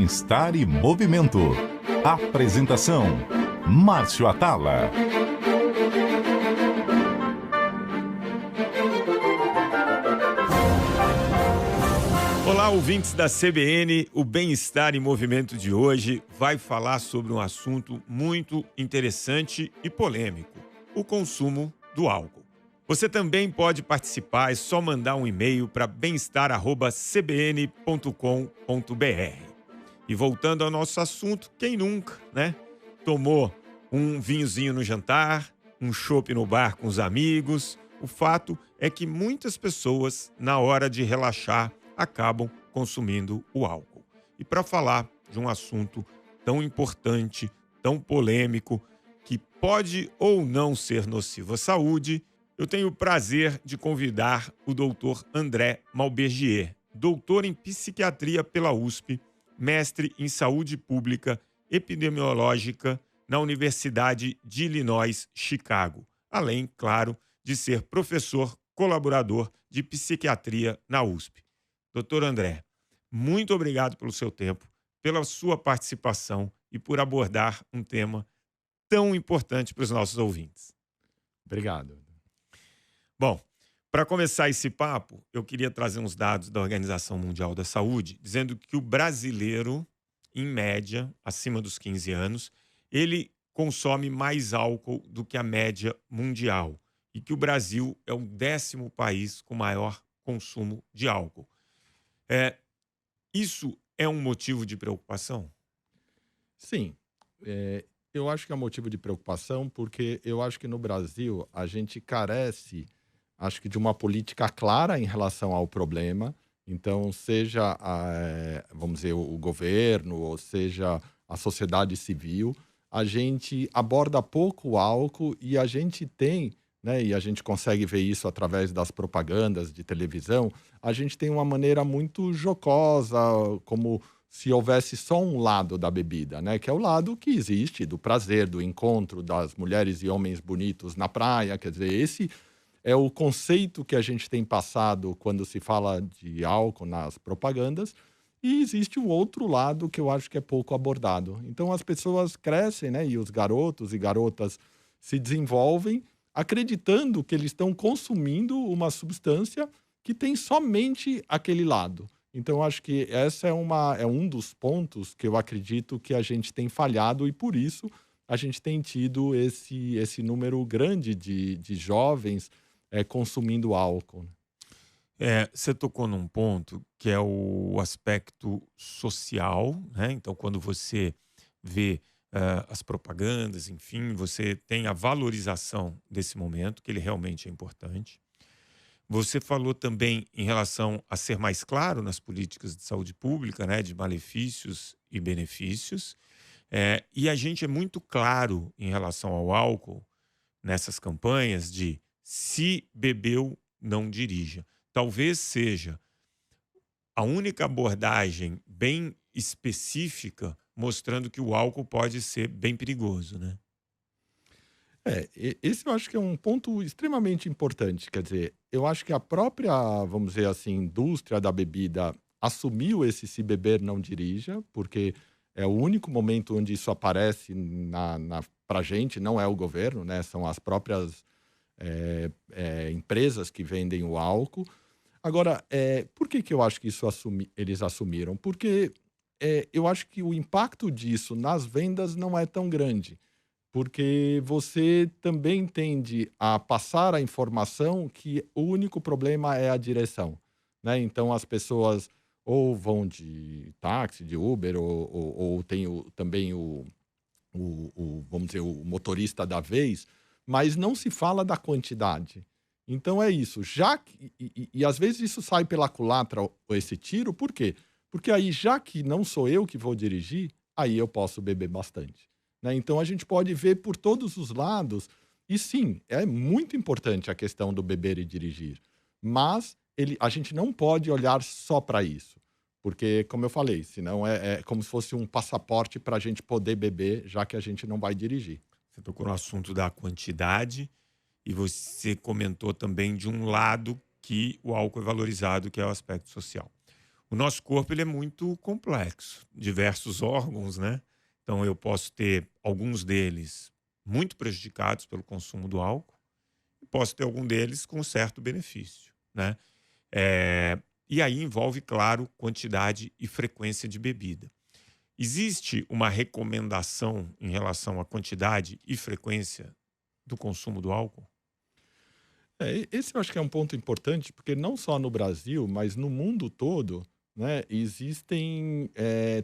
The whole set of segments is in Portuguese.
Bem-Estar e Movimento. Apresentação: Márcio Atala. Olá, ouvintes da CBN. O Bem-Estar em Movimento de hoje vai falar sobre um assunto muito interessante e polêmico: o consumo do álcool. Você também pode participar, é só mandar um e-mail para bemestar@cbn.com.br. E voltando ao nosso assunto, quem nunca, né? Tomou um vinhozinho no jantar, um chopp no bar com os amigos. O fato é que muitas pessoas, na hora de relaxar, acabam consumindo o álcool. E para falar de um assunto tão importante, tão polêmico, que pode ou não ser nocivo à saúde, eu tenho o prazer de convidar o doutor André Malbergier, doutor em psiquiatria pela USP, mestre em saúde pública epidemiológica na Universidade de Illinois, Chicago, além, claro, de ser professor colaborador de psiquiatria na USP. Doutor André, muito obrigado pelo seu tempo, pela sua participação e por abordar um tema tão importante para os nossos ouvintes. Obrigado. Bom, para começar esse papo, eu queria trazer uns dados da Organização Mundial da Saúde, dizendo que o brasileiro, em média, acima dos 15 anos, ele consome mais álcool do que a média mundial e que o Brasil é o 10º país com maior consumo de álcool. Isso é um motivo de preocupação? Sim, eu acho que é um motivo de preocupação porque eu acho que no Brasil a gente carece, acho que de uma política clara em relação ao problema. Então, seja, vamos dizer, o governo, ou seja, a sociedade civil, a gente aborda pouco o álcool e a gente tem, né, e a gente consegue ver isso através das propagandas de televisão, a gente tem uma maneira muito jocosa, como se houvesse só um lado da bebida, né? Que é o lado que existe do prazer, do encontro das mulheres e homens bonitos na praia. Quer dizer, esse é o conceito que a gente tem passado quando se fala de álcool nas propagandas. E existe o outro lado que eu acho que é pouco abordado. Então as pessoas crescem, né? E os garotos e garotas se desenvolvem acreditando que eles estão consumindo uma substância que tem somente aquele lado. Então, acho que essa é um dos pontos que eu acredito que a gente tem falhado e, por isso, a gente tem tido esse número grande de jovens consumindo álcool. Você tocou num ponto que é o aspecto social, né? Então, quando você vê as propagandas, enfim, você tem a valorização desse momento, que ele realmente é importante. Você falou também em relação a ser mais claro nas políticas de saúde pública, né, de malefícios e benefícios. E a gente é muito claro em relação ao álcool nessas campanhas de se bebeu, não dirija. Talvez seja a única abordagem bem específica mostrando que o álcool pode ser bem perigoso, né? Esse eu acho que é um ponto extremamente importante. Quer dizer, eu acho que a própria, vamos dizer assim, indústria da bebida assumiu esse se beber não dirija, porque é o único momento onde isso aparece pra gente, não é o governo, né? São as próprias empresas que vendem o álcool. Agora, por que eu acho que eles assumiram? Porque eu acho que o impacto disso nas vendas não é tão grande. Porque você também tende a passar a informação que o único problema é a direção, né? Então as pessoas ou vão de táxi, de Uber, ou tem também vamos dizer, o motorista da vez, mas não se fala da quantidade. Então é isso. E às vezes isso sai pela culatra, esse tiro, por quê? Porque aí, já que não sou eu que vou dirigir, aí eu posso beber bastante. Né? Então a gente pode ver por todos os lados. E sim, é muito importante a questão do beber e dirigir. Mas a gente não pode olhar só para isso. Porque, como eu falei, senão é como se fosse um passaporte para a gente poder beber, já que a gente não vai dirigir. Você tocou no assunto da quantidade e você comentou também de um lado que o álcool é valorizado, que é o aspecto social. O nosso corpo ele é muito complexo, diversos órgãos, né? Então eu posso ter alguns deles muito prejudicados pelo consumo do álcool e posso ter algum deles com certo benefício, né? E aí envolve, claro, quantidade e frequência de bebida. Existe uma recomendação em relação à quantidade e frequência do consumo do álcool? Esse eu acho que é um ponto importante, porque não só no Brasil, mas no mundo todo, né, existem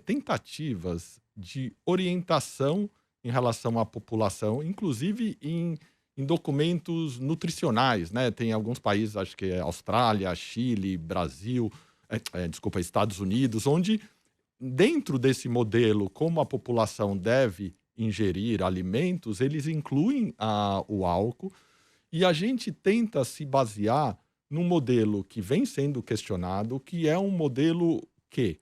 tentativas de orientação em relação à população, inclusive em documentos nutricionais, né? Tem alguns países, acho que é Austrália, Chile, Brasil, desculpa, Estados Unidos, onde dentro desse modelo, como a população deve ingerir alimentos, eles incluem o álcool e a gente tenta se basear num modelo que vem sendo questionado, que é um modelo que,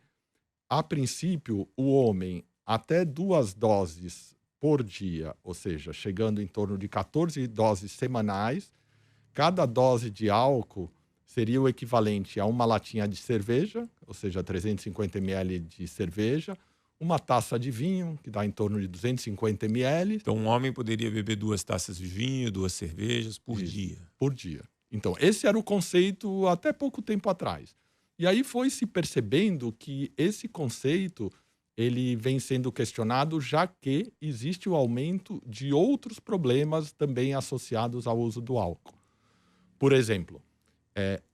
a princípio, o homem até 2 doses por dia, ou seja, chegando em torno de 14 doses semanais, cada dose de álcool seria o equivalente a uma latinha de cerveja, ou seja, 350 ml de cerveja, uma taça de vinho, que dá em torno de 250 ml. Então, um homem poderia beber 2 taças de vinho, 2 cervejas por Isso, dia. por dia. Então, esse era o conceito até pouco tempo atrás. E aí foi se percebendo que esse conceito ele vem sendo questionado, já que existe o aumento de outros problemas também associados ao uso do álcool. Por exemplo,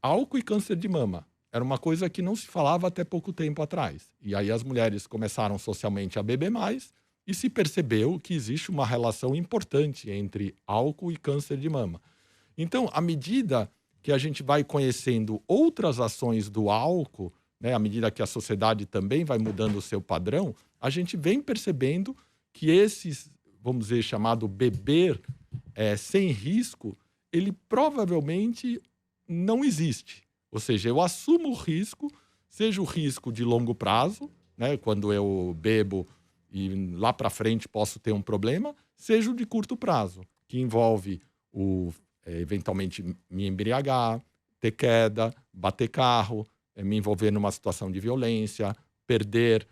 álcool e câncer de mama. Era uma coisa que não se falava até pouco tempo atrás. E aí as mulheres começaram socialmente a beber mais e se percebeu que existe uma relação importante entre álcool e câncer de mama. Então, à medida que a gente vai conhecendo outras ações do álcool, né, à medida que a sociedade também vai mudando o seu padrão, a gente vem percebendo que esses, vamos dizer, chamado beber sem risco, ele provavelmente não existe. Ou seja, eu assumo o risco, seja o risco de longo prazo, né, quando eu bebo e lá para frente posso ter um problema, seja o de curto prazo, que envolve eventualmente me embriagar, ter queda, bater carro, me envolver numa situação de violência, perder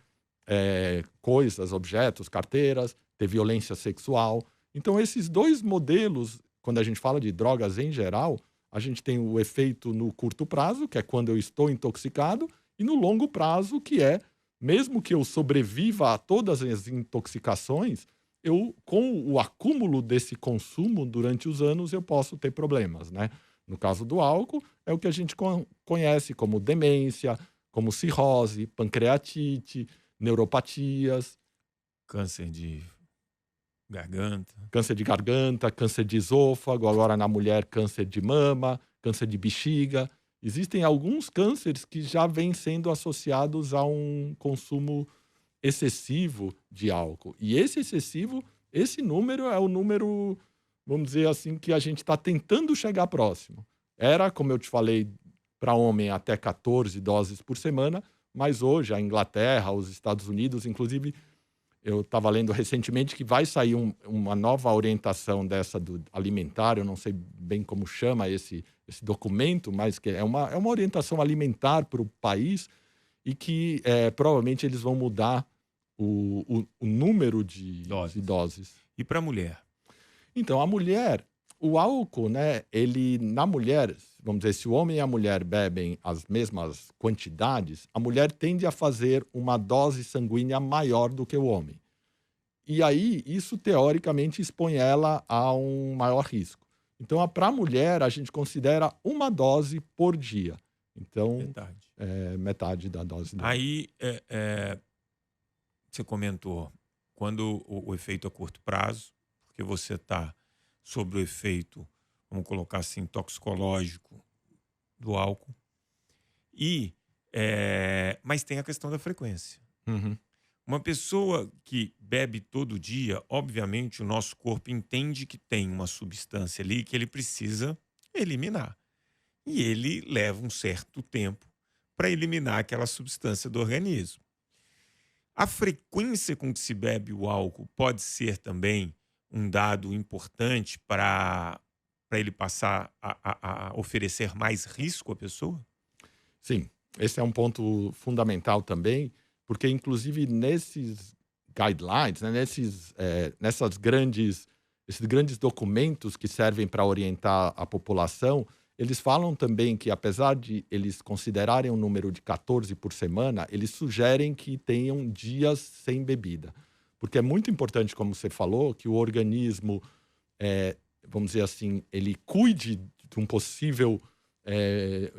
coisas, objetos, carteiras, ter violência sexual. Então, esses dois modelos, quando a gente fala de drogas em geral, a gente tem o efeito no curto prazo, que é quando eu estou intoxicado, e no longo prazo, que é, mesmo que eu sobreviva a todas as intoxicações, com o acúmulo desse consumo durante os anos, eu posso ter problemas, né? No caso do álcool, é o que a gente conhece como demência, como cirrose, pancreatite, neuropatias, Câncer de garganta. câncer de esôfago, agora na mulher, câncer de mama, câncer de bexiga. Existem alguns cânceres que já vêm sendo associados a um consumo excessivo de álcool. E esse número é o número, vamos dizer assim, que a gente está tentando chegar próximo. Era, como eu te falei, para homem até 14 doses por semana, mas hoje a Inglaterra, os Estados Unidos, inclusive, eu estava lendo recentemente que vai sair uma nova orientação dessa do alimentar, eu não sei bem como chama esse documento, mas que é uma orientação alimentar para o país e que provavelmente eles vão mudar o número de doses. E para a mulher? Então, a mulher, o álcool, né, na mulher, vamos dizer, se o homem e a mulher bebem as mesmas quantidades, a mulher tende a fazer uma dose sanguínea maior do que o homem. E aí, isso teoricamente expõe ela a um maior risco. Então, para a mulher, a gente considera uma dose por dia. Então, metade da dose dela. Aí, você comentou, quando o efeito a curto prazo, porque você está sob o efeito, vamos colocar assim, toxicológico do álcool. Mas tem a questão da frequência. Uhum. Uma pessoa que bebe todo dia, obviamente o nosso corpo entende que tem uma substância ali que ele precisa eliminar. E ele leva um certo tempo para eliminar aquela substância do organismo. A frequência com que se bebe o álcool pode ser também um dado importante para ele passar a oferecer mais risco à pessoa? Sim. esse é um ponto fundamental também, porque inclusive nesses guidelines, né, esses grandes documentos que servem para orientar a população, eles falam também que, apesar de eles considerarem um número de 14 por semana, eles sugerem que tenham dias sem bebida. Porque é muito importante, como você falou, que o organismo, vamos dizer assim, ele cuide de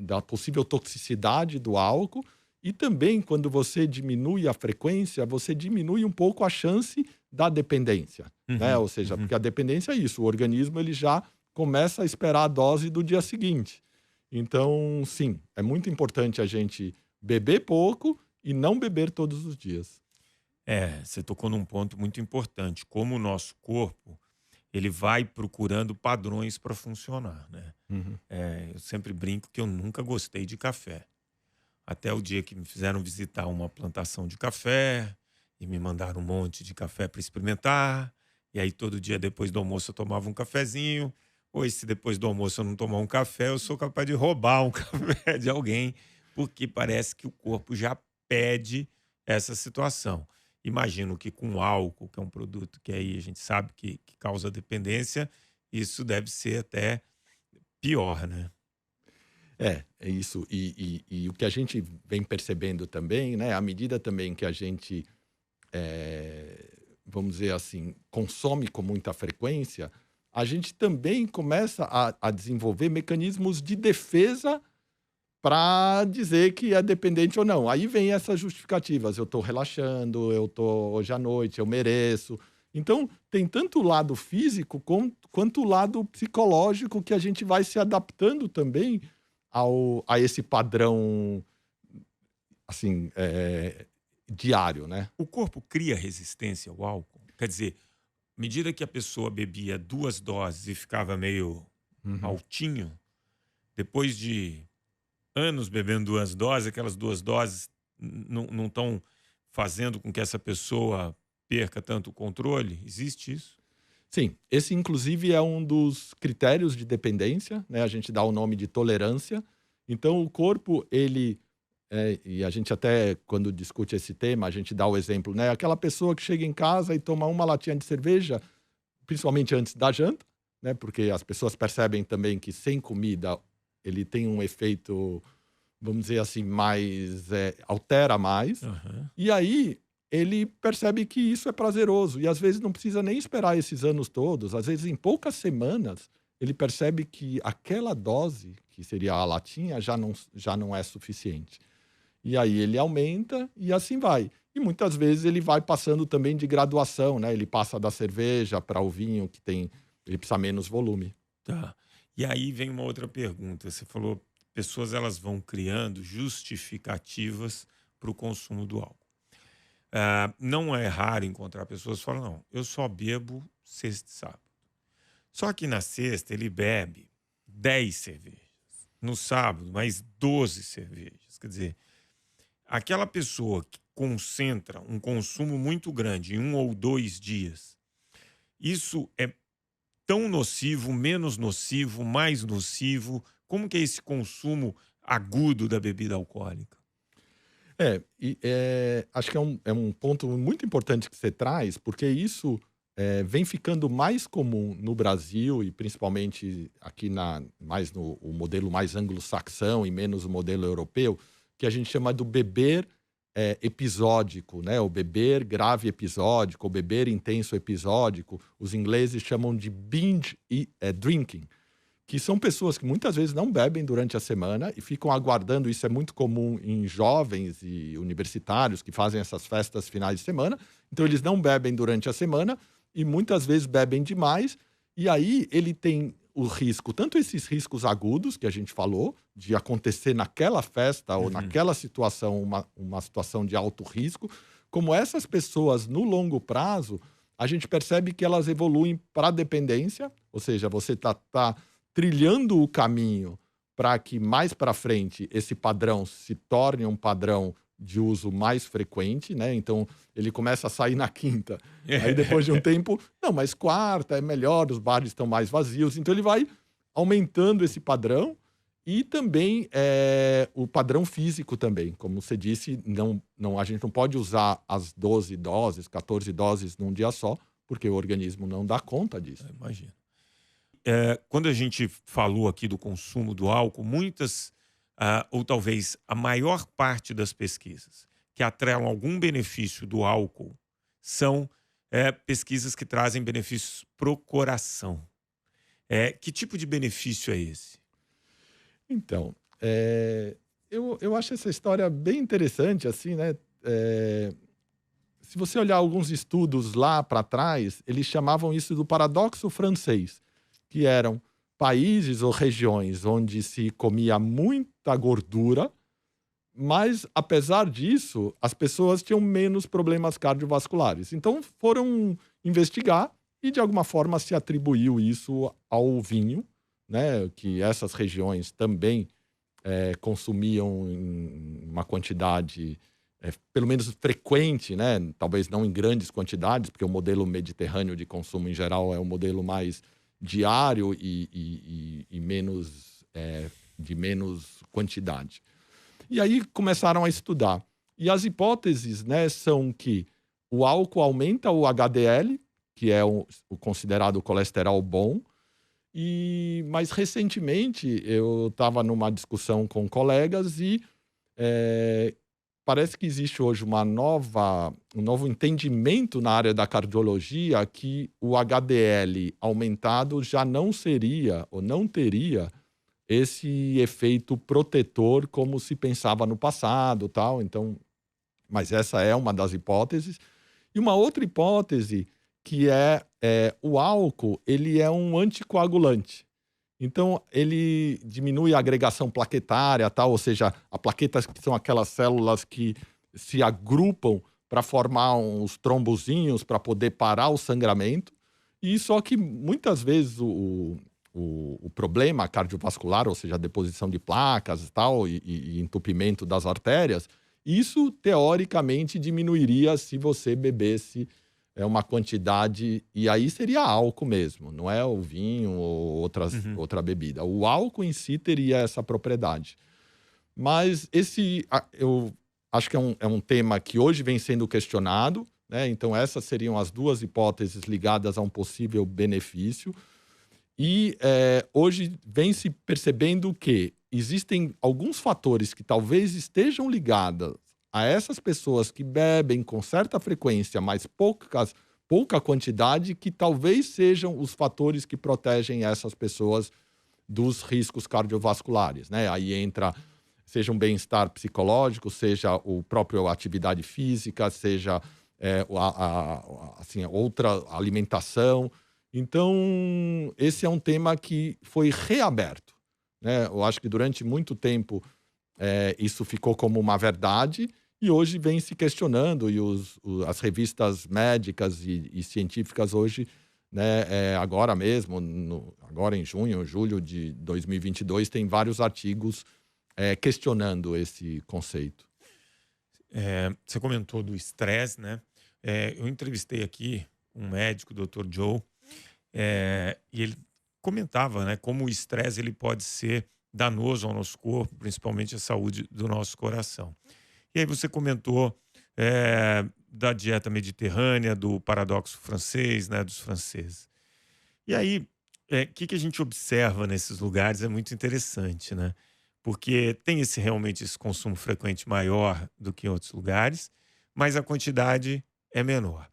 da possível toxicidade do álcool. E também, quando você diminui a frequência, você diminui um pouco a chance da dependência, né? Ou seja, porque a dependência é isso, o organismo ele já começa a esperar a dose do dia seguinte. Então, sim, é muito importante a gente beber pouco e não beber todos os dias. Você tocou num ponto muito importante, como o nosso corpo, ele vai procurando padrões para funcionar, né? Uhum. Eu sempre brinco que eu nunca gostei de café. Até o dia que me fizeram visitar uma plantação de café e me mandaram um monte de café para experimentar. E aí todo dia depois do almoço eu tomava um cafezinho. Ou se depois do almoço eu não tomar um café, eu sou capaz de roubar um café de alguém, porque parece que o corpo já pede essa situação. Imagino que com álcool, que é um produto que aí a gente sabe que causa dependência, isso deve ser até pior, né? É isso. E o que a gente vem percebendo também, né? À medida também que a gente, vamos dizer assim, consome com muita frequência, a gente também começa a desenvolver mecanismos de defesa para dizer que é dependente ou não. Aí vem essas justificativas. Eu estou relaxando, eu estou hoje à noite, eu mereço. Então, tem tanto o lado físico quanto o lado psicológico que a gente vai se adaptando também a esse padrão, assim, diário, né? O corpo cria resistência ao álcool? Quer dizer, à medida que a pessoa bebia 2 doses e ficava meio altinho, depois de anos bebendo 2 doses, aquelas 2 doses não estão fazendo com que essa pessoa perca tanto o controle? Existe isso? Sim, esse inclusive é um dos critérios de dependência, né? A gente dá o nome de tolerância. Então o corpo, e a gente até, quando discute esse tema, a gente dá o exemplo, né? Aquela pessoa que chega em casa e toma uma latinha de cerveja, principalmente antes da janta, né? Porque as pessoas percebem também que sem comida ele tem um efeito, vamos dizer assim, altera mais. E aí ele percebe que isso é prazeroso. E às vezes não precisa nem esperar esses anos todos. Às vezes, em poucas semanas, ele percebe que aquela dose, que seria a latinha, já não é suficiente. E aí ele aumenta e assim vai. E muitas vezes ele vai passando também de graduação, né? Ele passa da cerveja para o vinho, ele precisa menos volume. Tá. E aí vem uma outra pergunta. Você falou, pessoas elas vão criando justificativas para o consumo do álcool. Não é raro encontrar pessoas que falam, não, eu só bebo sexta e sábado. Só que na sexta ele bebe 10 cervejas. No sábado, mais 12 cervejas. Quer dizer, aquela pessoa que concentra um consumo muito grande em 1 ou 2 dias, isso é tão nocivo, menos nocivo, mais nocivo? Como que é esse consumo agudo da bebida alcoólica? Acho que é um ponto muito importante que você traz, porque isso vem ficando mais comum no Brasil e principalmente aqui mais no o modelo mais anglo-saxão e menos o modelo europeu, que a gente chama do beber episódico, né? O beber grave episódico, o beber intenso episódico. Os ingleses chamam de binge drinking, que são pessoas que muitas vezes não bebem durante a semana e ficam aguardando. Isso é muito comum em jovens e universitários que fazem essas festas finais de semana. Então, eles não bebem durante a semana e muitas vezes bebem demais. E aí, ele tem o risco, tanto esses riscos agudos que a gente falou, de acontecer naquela festa ou naquela situação, uma situação de alto risco, como essas pessoas, no longo prazo, a gente percebe que elas evoluem para a dependência, ou seja, você tá trilhando o caminho para que mais para frente esse padrão se torne um padrão de uso mais frequente, né? Então ele começa a sair na quinta, aí depois de um tempo, não, mas quarta é melhor, os bares estão mais vazios, então ele vai aumentando esse padrão E também o padrão físico também. Como você disse, a gente não pode usar as 12 doses, 14 doses num dia só, porque o organismo não dá conta disso. Imagina. Quando a gente falou aqui do consumo do álcool, muitas, ou talvez a maior parte das pesquisas que atrelam algum benefício do álcool são pesquisas que trazem benefícios para o coração. Que tipo de benefício é esse? Então, eu acho essa história bem interessante, assim, né? Se você olhar alguns estudos lá para trás, eles chamavam isso do paradoxo francês, que eram países ou regiões onde se comia muita gordura, mas, apesar disso, as pessoas tinham menos problemas cardiovasculares. Então, foram investigar e, de alguma forma, se atribuiu isso ao vinho, né? Que essas regiões também consumiam em uma quantidade, pelo menos frequente, né? Talvez não em grandes quantidades, porque o modelo mediterrâneo de consumo, em geral, é um modelo mais diário e menos, de menos quantidade. E aí começaram a estudar. E as hipóteses, né, são que o álcool aumenta o HDL, que é o considerado colesterol bom. E mais recentemente eu estava numa discussão com colegas e parece que existe hoje um novo entendimento na área da cardiologia que o HDL aumentado já não seria ou não teria esse efeito protetor como se pensava no passado, tal. Então, mas essa é uma das hipóteses. E uma outra hipótese que o álcool, ele é um anticoagulante. Então, ele diminui a agregação plaquetária, tal, ou seja, as plaquetas que são aquelas células que se agrupam para formar uns trombozinhos para poder parar o sangramento. E só que muitas vezes o problema cardiovascular, ou seja, a deposição de placas e tal, e entupimento das artérias, isso teoricamente diminuiria se você bebesse uma quantidade, e aí seria álcool mesmo, não é o vinho ou outra bebida. O álcool em si teria essa propriedade. Mas eu acho que é um tema que hoje vem sendo questionado, né? Então essas seriam as duas hipóteses ligadas a um possível benefício. E hoje vem se percebendo que existem alguns fatores que talvez estejam ligados a essas pessoas que bebem com certa frequência, mas pouca quantidade, que talvez sejam os fatores que protegem essas pessoas dos riscos cardiovasculares, né? Aí entra, seja um bem-estar psicológico, seja o próprio atividade física, seja assim, outra alimentação. Então, esse é um tema que foi reaberto, né? Eu acho que durante muito tempo isso ficou como uma verdade e hoje vem se questionando, e as revistas médicas e científicas hoje, né, agora mesmo, agora em julho de 2022, tem vários artigos questionando esse conceito. Você comentou do estresse, né? Eu entrevistei aqui um médico, o Dr. Joe, e ele comentava, né, como o estresse ele pode ser danoso ao nosso corpo, principalmente à saúde do nosso coração. E aí você comentou da dieta mediterrânea, do paradoxo francês, né, dos franceses. E aí, que a gente observa nesses lugares é muito interessante, né? Porque tem realmente esse consumo frequente maior do que em outros lugares, mas a quantidade é menor.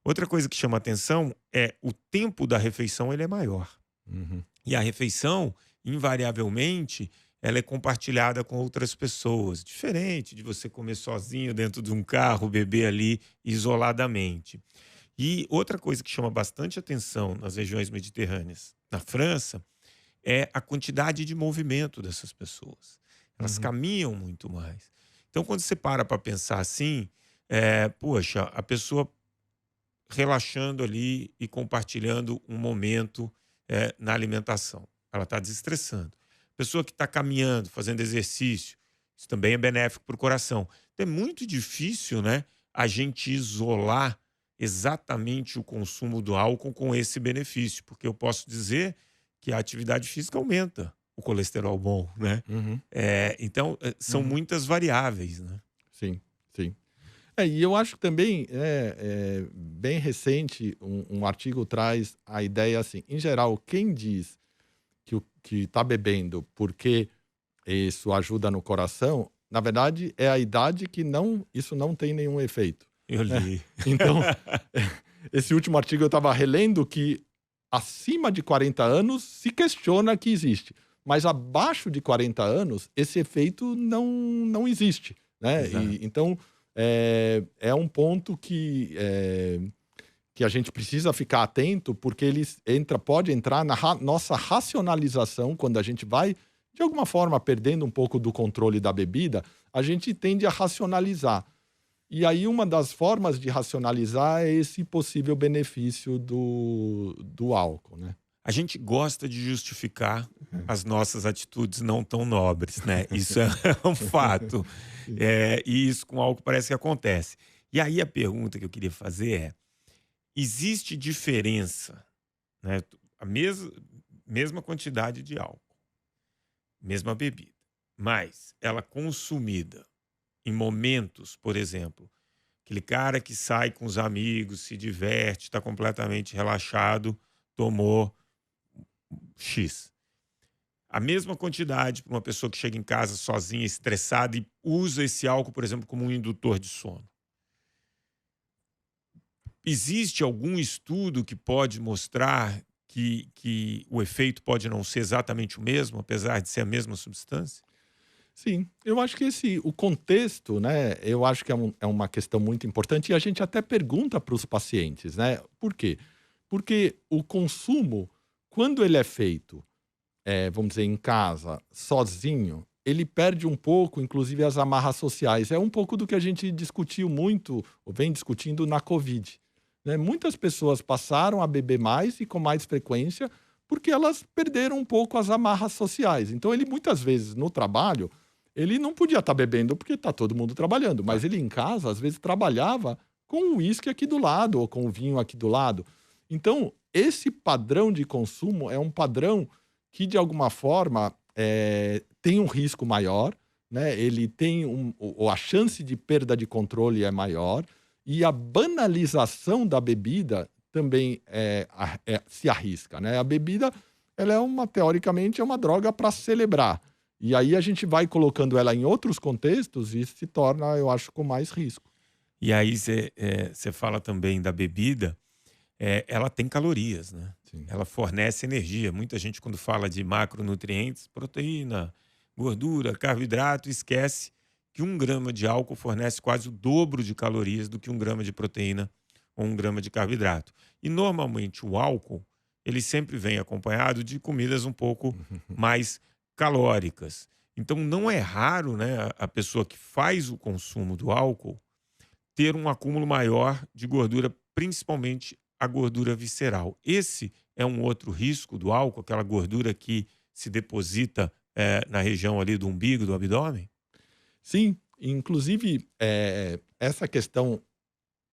Outra coisa que chama atenção é o tempo da refeição, ele é maior. Uhum. E a refeição, invariavelmente, ela é compartilhada com outras pessoas. Diferente de você comer sozinho dentro de um carro, beber ali isoladamente. E outra coisa que chama bastante atenção nas regiões mediterrâneas, na França, é a quantidade de movimento dessas pessoas. Elas caminham muito mais. Então, quando você para pensar assim, poxa, a pessoa relaxando ali e compartilhando um momento na alimentação. Ela está desestressando. Pessoa que está caminhando, fazendo exercício, isso também é benéfico para o coração. Então, é muito difícil, né, a gente isolar exatamente o consumo do álcool com esse benefício, porque eu posso dizer que a atividade física aumenta o colesterol bom, né? Então, são muitas variáveis, né? Sim, sim. E eu acho que também bem recente, um artigo traz a ideia assim, em geral, quem diz que está bebendo porque isso ajuda no coração, na verdade, é a idade que isso não tem nenhum efeito. Eu li. Então, esse último artigo eu estava relendo que acima de 40 anos se questiona que existe. Mas abaixo de 40 anos, esse efeito não existe, né? Então, é um ponto que a gente precisa ficar atento, porque pode entrar na nossa racionalização, quando a gente vai, de alguma forma, perdendo um pouco do controle da bebida, a gente tende a racionalizar. E aí uma das formas de racionalizar é esse possível benefício do álcool, né? A gente gosta de justificar as nossas atitudes não tão nobres, né? Isso é um fato. E isso com álcool parece que acontece. E aí a pergunta que eu queria fazer é: existe diferença, né? A mesma quantidade de álcool, mesma bebida, mas ela consumida em momentos, por exemplo, aquele cara que sai com os amigos, se diverte, está completamente relaxado, tomou X. A mesma quantidade para uma pessoa que chega em casa sozinha, estressada e usa esse álcool, por exemplo, como um indutor de sono. Existe algum estudo que pode mostrar que o efeito pode não ser exatamente o mesmo, apesar de ser a mesma substância? Sim, eu acho que o contexto, né, eu acho que é uma questão muito importante e a gente até pergunta para os pacientes, né? Por quê? Porque o consumo, quando ele é feito, vamos dizer, em casa, sozinho, ele perde um pouco, inclusive, as amarras sociais. É um pouco do que a gente discutiu muito, ou vem discutindo na Covid, né? Muitas pessoas passaram a beber mais e com mais frequência porque elas perderam um pouco as amarras sociais. Então, ele muitas vezes no trabalho, ele não podia estar bebendo porque está todo mundo trabalhando, mas ele em casa, às vezes, trabalhava com o uísque aqui do lado ou com o vinho aqui do lado. Então, esse padrão de consumo é um padrão que, de alguma forma, tem um risco maior, né? Ele tem a chance de perda de controle é maior e a banalização da bebida também se arrisca, né? A bebida, ela teoricamente, é uma droga para celebrar. E aí a gente vai colocando ela em outros contextos e se torna, eu acho, com mais risco. E aí você fala também da bebida, ela tem calorias, né? Sim. Ela fornece energia. Muita gente, quando fala de macronutrientes, proteína, gordura, carboidrato, esquece que 1 grama de álcool fornece quase o dobro de calorias do que 1 grama de proteína ou 1 grama de carboidrato. E normalmente o álcool, ele sempre vem acompanhado de comidas um pouco mais calóricas. Então não é raro, né, a pessoa que faz o consumo do álcool ter um acúmulo maior de gordura, principalmente a gordura visceral. Esse é um outro risco do álcool, aquela gordura que se deposita na região ali do umbigo, do abdômen? Sim, inclusive essa questão,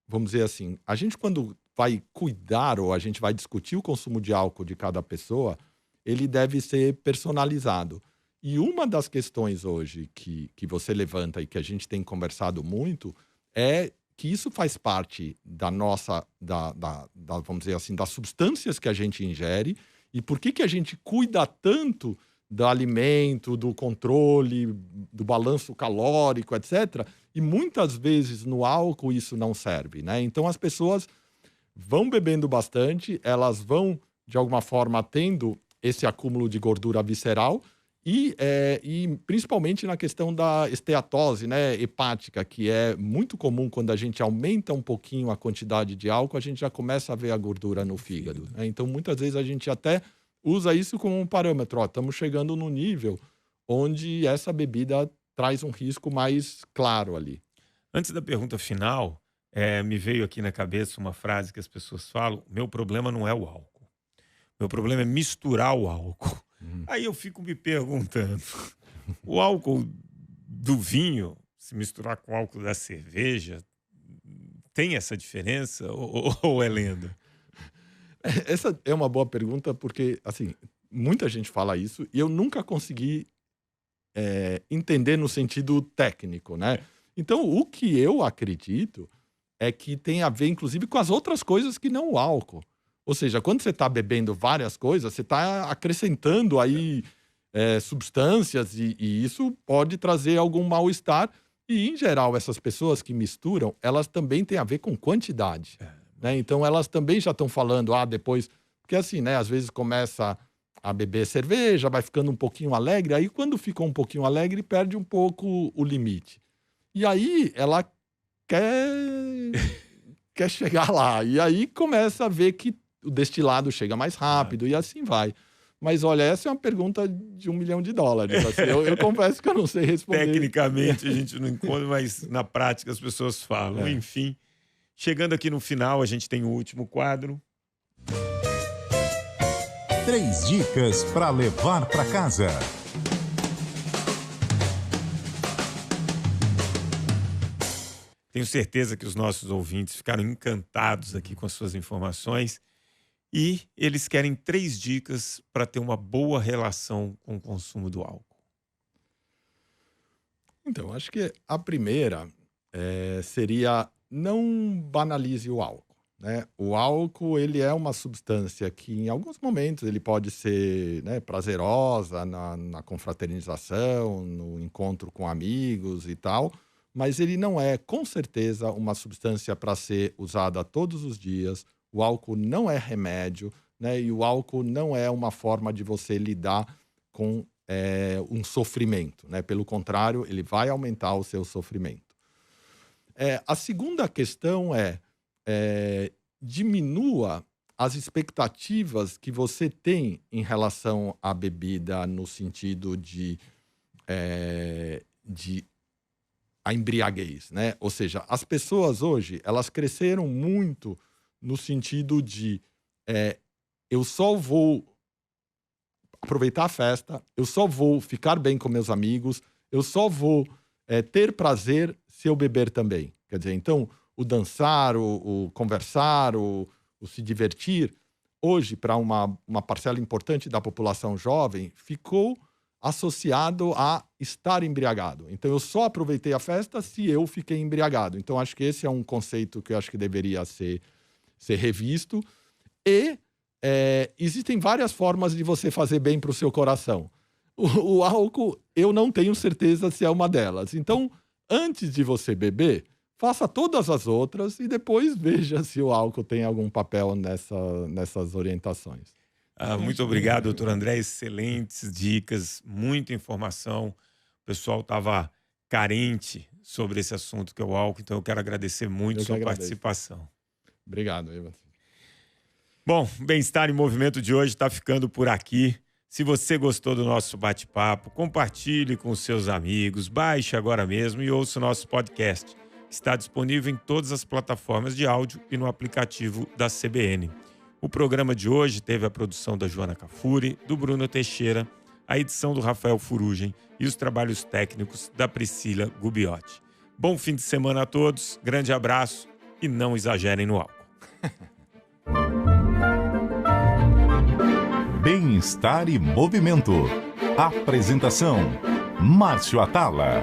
vamos dizer assim, a gente quando vai cuidar ou a gente vai discutir o consumo de álcool de cada pessoa, ele deve ser personalizado. E uma das questões hoje que você levanta e que a gente tem conversado muito é que isso faz parte da nossa, vamos dizer assim, das substâncias que a gente ingere e por que a gente cuida tanto do alimento, do controle, do balanço calórico, etc. E muitas vezes no álcool isso não serve, né? Então as pessoas vão bebendo bastante, elas vão, de alguma forma, tendo esse acúmulo de gordura visceral e principalmente na questão da esteatose, né, hepática, que é muito comum quando a gente aumenta um pouquinho a quantidade de álcool, a gente já começa a ver a gordura no fígado, né? Então, muitas vezes a gente até usa isso como um parâmetro. Estamos chegando no nível onde essa bebida traz um risco mais claro ali. Antes da pergunta final, me veio aqui na cabeça uma frase que as pessoas falam: meu problema não é o álcool. Meu problema é misturar o álcool. Aí eu fico me perguntando, o álcool do vinho, se misturar com o álcool da cerveja, tem essa diferença ou é lenda? Essa é uma boa pergunta porque, assim, muita gente fala isso e eu nunca consegui entender no sentido técnico, né? Então, o que eu acredito é que tem a ver, inclusive, com as outras coisas que não o álcool. Ou seja, quando você está bebendo várias coisas, você está acrescentando aí substâncias e isso pode trazer algum mal-estar. E, em geral, essas pessoas que misturam, elas também têm a ver com quantidade. Né? Então, elas também já estão falando, depois... Porque assim, né? Às vezes começa a beber cerveja, vai ficando um pouquinho alegre, aí quando fica um pouquinho alegre, perde um pouco o limite. E aí, ela quer chegar lá. E aí começa a ver que o destilado chega mais rápido e assim vai. Mas olha, essa é uma pergunta de $1 milhão. Assim, eu confesso que eu não sei responder. Tecnicamente a gente não encontra, mas na prática as pessoas falam. Enfim, chegando aqui no final, a gente tem o último quadro. 3 dicas para levar para casa. Tenho certeza que os nossos ouvintes ficaram encantados aqui com as suas informações e eles querem 3 dicas para ter uma boa relação com o consumo do álcool. Então, acho que a primeira seria não banalize o álcool. Né? O álcool, ele é uma substância que em alguns momentos ele pode ser, né, prazerosa na confraternização, no encontro com amigos e tal, mas ele não é, com certeza, uma substância para ser usada todos os dias. O álcool não é remédio, né? E o álcool não é uma forma de você lidar com um sofrimento. Né? Pelo contrário, ele vai aumentar o seu sofrimento. A segunda questão diminua as expectativas que você tem em relação à bebida no sentido de a embriaguez, né? Ou seja, as pessoas hoje, elas cresceram muito no sentido de eu só vou aproveitar a festa, eu só vou ficar bem com meus amigos, eu só vou ter prazer se eu beber também. Quer dizer, então, o dançar, o conversar, o se divertir, hoje, para uma parcela importante da população jovem, ficou associado a estar embriagado. Então, eu só aproveitei a festa se eu fiquei embriagado. Então, acho que esse é um conceito que eu acho que deveria ser revisto. E existem várias formas de você fazer bem para o seu coração. O álcool, eu não tenho certeza se é uma delas. Então, antes de você beber, faça todas as outras e depois veja se o álcool tem algum papel nessas orientações. Muito obrigado, doutor André. Excelentes dicas, muita informação. O pessoal estava carente sobre esse assunto que é o álcool, então eu quero agradecer muito a sua participação. Obrigado, Ivan. Bom, Bem-Estar em Movimento de hoje está ficando por aqui. Se você gostou do nosso bate-papo, compartilhe com os seus amigos, baixe agora mesmo e ouça o nosso podcast, que está disponível em todas as plataformas de áudio e no aplicativo da CBN. O programa de hoje teve a produção da Joana Cafuri, do Bruno Teixeira, a edição do Rafael Furugem e os trabalhos técnicos da Priscila Gubiotti. Bom fim de semana a todos, grande abraço e não exagerem no álcool. Bem-Estar e Movimento. Apresentação: Márcio Atala.